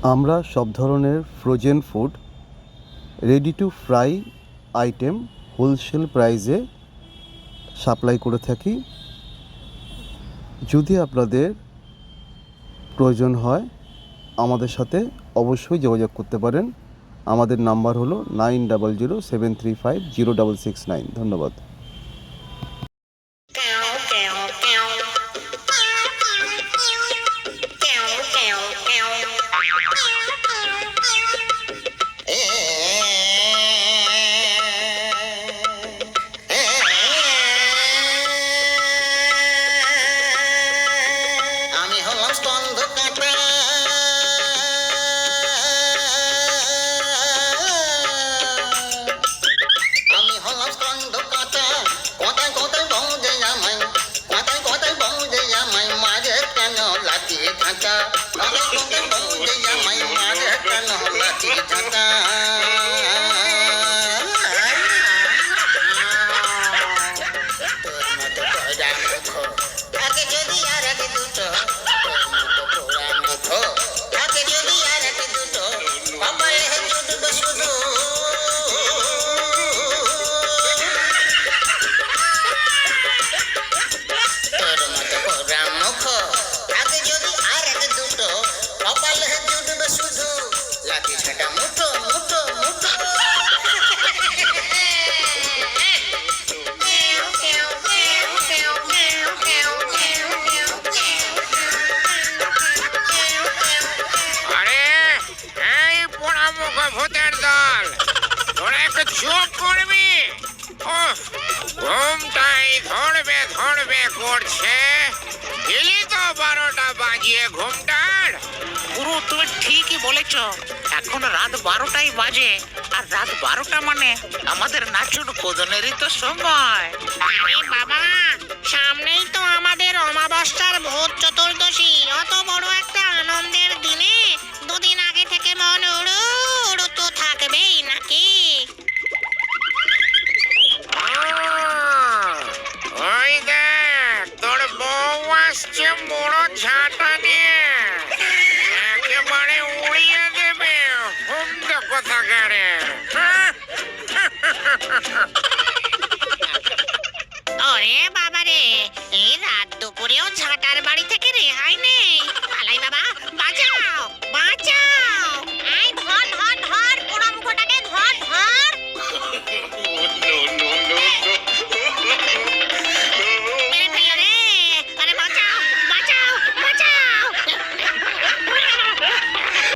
আমরা সব ধরনের frozen food, ready to fry item wholesale প্রাইসে সাপ্লাই করে থাকি। যদি আপনাদের প্রয়োজন হয় আমাদের সাথে অবশ্যই যোগাযোগ করতে পারেন। আমাদের নাম্বার হলো 9007350669। ধন্যবাদ। আমি হলাম স্কন্ধ কাটা, আমি হলাম স্কন্ধ কাটা, কোথায় কোথায় বৌদে আমায়, কোথায় কোথায় বৌদে আমায় মাঝে কেন লাঠি ঝাঁটা, কোথায় কোথায় বৌদে আমায় মাঝে কেন লাঠি ঝাঁটা। তোর মতো কয়টা মুখ থাকে যদি আর এক দুটো, তোর মতো পোড়া মুখ থাকে যদি আর এক দুটো, কপালে জুটবে শুধু। তোর মতো পোড়া মুখ থাকে যদি আর এক দুটো, কপালে জুটবে শুধু লাঠি ঝাঁটা মুঠো মুঠো মুঠো। আরে এই পোড়ামুখ ভূতের দল, তোরা একটু চুপ করবি? উফ, ঘুমটাই ধরবে ধরবে করছে। দিলি তো 12টা বাজিয়ে ঘুমটার। গুরু, তুমি ঠিকই বলেছ। এখন রাত 12টাই বাজে, আর রাত 12টা মানে আমাদের নাচুন কোদনেরই তো সময়। আরে বাবা, সামনেই তো আমাদের অমাবস্যার ভূত চতুর্দশী। অত বড় একটা আনন্দের দিনে দুদিন আগে থেকে মন উড়ু উড়ু তো থাকবেই নাকি? ওই দেখ, তোর বউ আসছে বড় ঝাঁটা নিয়ে, একেবারে উড়িয়ে দেবে হুমদে কোথাকারে। ওরে বাবা রে, এই রাত দুপুরেও ঝাঁটার বাড়ি থেকে রেহাই নেই। পালাই বাবা,